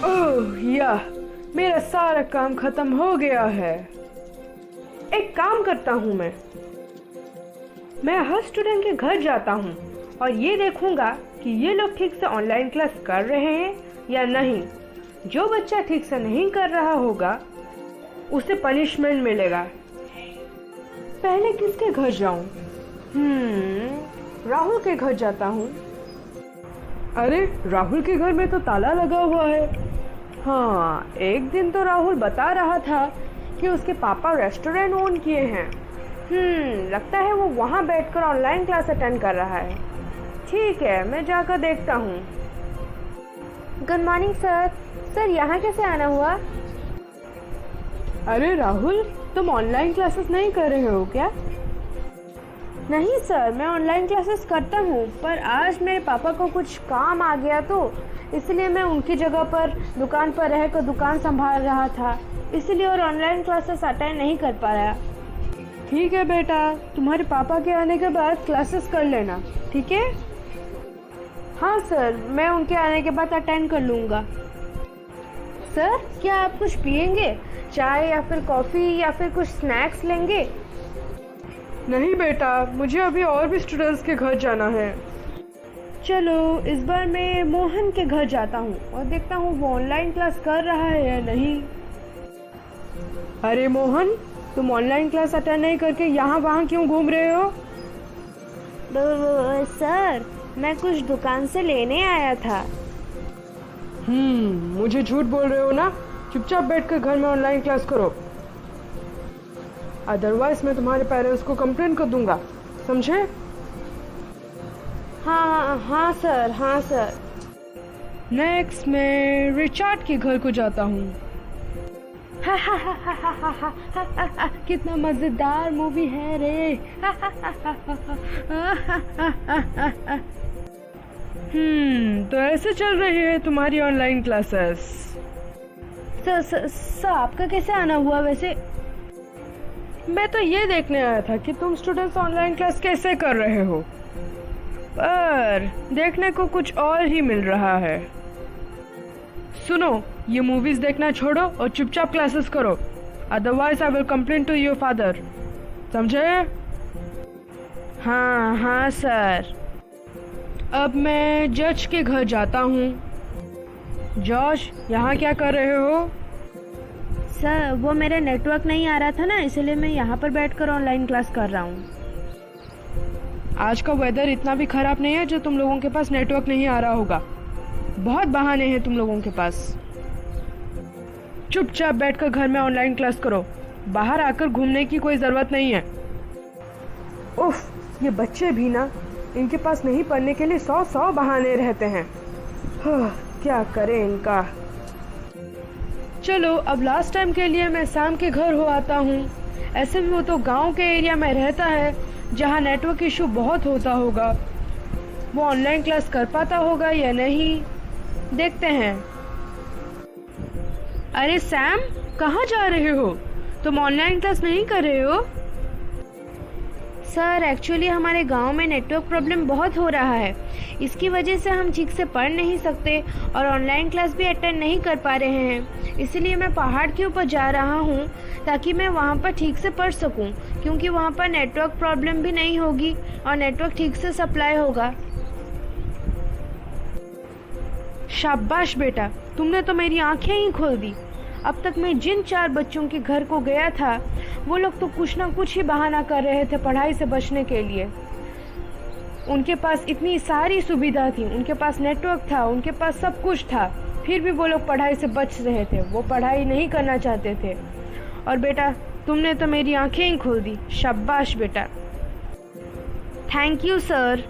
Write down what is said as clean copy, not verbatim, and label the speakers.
Speaker 1: ओह या, मेरा सारा काम खत्म हो गया है। एक काम करता हूँ, मैं हर स्टूडेंट के घर जाता हूँ और ये देखूंगा कि ये लोग ठीक से ऑनलाइन क्लास कर रहे हैं या नहीं। जो बच्चा ठीक से नहीं कर रहा होगा उसे पनिशमेंट मिलेगा। पहले किसके घर जाऊं? राहुल के घर जाता हूँ। अरे राहुल के घर में तो ताला लगा हुआ है। हाँ, एक दिन तो राहुल बता रहा था कि उसके पापा रेस्टोरेंट ओन किए हैं। लगता है वो वहाँ बैठकर ऑनलाइन क्लास अटेंड कर रहा है। ठीक है, मैं जाकर देखता हूँ।
Speaker 2: Good morning sir. सर यहाँ कैसे आना हुआ?
Speaker 1: अरे राहुल, तुम ऑनलाइन क्लासेस नहीं कर रहे हो क्या?
Speaker 2: नहीं सर, मैं ऑनलाइन क्लासेस करता हूँ, पर आज मेरे पापा को कुछ काम आ गया तो इसलिए मैं उनकी जगह पर दुकान पर रहकर दुकान संभाल रहा था, इसलिए और ऑनलाइन क्लासेस अटेंड नहीं कर पाया।
Speaker 1: ठीक है बेटा, तुम्हारे पापा के आने के बाद क्लासेस कर लेना, ठीक है?
Speaker 2: हाँ सर, मैं उनके आने के बाद अटेंड कर लूँगा। सर, क्या आप कुछ पियेंगे? चाय या फिर कॉफ़ी या फिर कुछ स्नैक्स लेंगे?
Speaker 1: नहीं बेटा, मुझे अभी और भी स्टूडेंट्स के घर जाना है।
Speaker 2: चलो, इस बार मैं मोहन के घर जाता हूँ और देखता हूँ वो ऑनलाइन क्लास कर रहा है या नहीं।
Speaker 1: अरे मोहन, तुम ऑनलाइन क्लास अटेंड नहीं करके यहाँ वहाँ क्यों घूम रहे हो?
Speaker 2: सर, मैं कुछ दुकान से लेने आया था।
Speaker 1: मुझे झूठ बोल रहे हो ना? चुपचाप बैठकर घर में ऑनलाइन क्लास करो, अदरवाइज मैं तुम्हारे पेरेंट्स को कंप्लेंट कर दूंगा, समझे?
Speaker 2: हाँ सर, हाँ सर।
Speaker 1: नेक्स्ट मैं रिचार्ड के घर को जाता हूँ।
Speaker 2: कितना मजेदार मूवी है रे।
Speaker 1: तो ऐसे चल रही है तुम्हारी ऑनलाइन क्लासेस।
Speaker 2: सर, आपका कैसे आना हुआ वैसे?
Speaker 1: मैं तो ये देखने आया था कि तुम स्टूडेंट्स ऑनलाइन क्लास कैसे कर रहे हो, पर देखने को कुछ और ही मिल रहा है। सुनो, ये मूवीज देखना छोड़ो और चुपचाप क्लासेस करो, otherwise I will complain to your father, समझे?
Speaker 2: हाँ सर।
Speaker 1: अब मैं जज के घर जाता हूँ। जॉश, यहाँ क्या कर रहे हो?
Speaker 2: सर, वो मेरा नेटवर्क नहीं आ रहा था ना, इसलिए मैं यहाँ पर बैठकर ऑनलाइन क्लास कर रहा हूँ।
Speaker 1: आज का वेदर इतना भी खराब नहीं है जो तुम लोगों के पास नेटवर्क नहीं आ रहा होगा। बहुत बहाने हैं तुम लोगों के पास। चुपचाप बैठकर घर में ऑनलाइन क्लास करो, बाहर आकर घूमने की कोई जरूरत नहीं है। उफ, ये बच्चे भी ना, इनके पास नहीं पढ़ने के लिए 100 बहाने रहते हैं। क्या करें इनका। चलो, अब लास्ट टाइम के लिए मैं सैम के घर हो आता हूँ। ऐसे भी वो तो गांव के एरिया में रहता है जहाँ नेटवर्क इशू बहुत होता होगा। वो ऑनलाइन क्लास कर पाता होगा या नहीं, देखते हैं। अरे सैम, कहाँ जा रहे हो? तुम ऑनलाइन क्लास नहीं कर रहे हो?
Speaker 2: सर, एक्चुअली हमारे गांव में नेटवर्क प्रॉब्लम बहुत हो रहा है, इसकी वजह से हम ठीक से पढ़ नहीं सकते और ऑनलाइन क्लास भी अटेंड नहीं कर पा रहे हैं। इसलिए मैं पहाड़ के ऊपर जा रहा हूँ ताकि मैं वहाँ पर ठीक से पढ़ सकूँ, क्योंकि वहाँ पर नेटवर्क प्रॉब्लम भी नहीं होगी और नेटवर्क ठीक से सप्लाई होगा।
Speaker 1: शाबाश बेटा, तुमने तो मेरी आंखें ही खोल दी। अब तक मैं जिन 4 बच्चों के घर को गया था, वो लोग तो कुछ ना कुछ ही बहाना कर रहे थे पढ़ाई से बचने के लिए। उनके पास इतनी सारी सुविधा थी, उनके पास नेटवर्क था, उनके पास सब कुछ था, फिर भी वो लोग पढ़ाई से बच रहे थे, वो पढ़ाई नहीं करना चाहते थे। और बेटा, तुमने तो मेरी आंखें ही खोल दी। शाबाश बेटा।
Speaker 2: Thank you sir.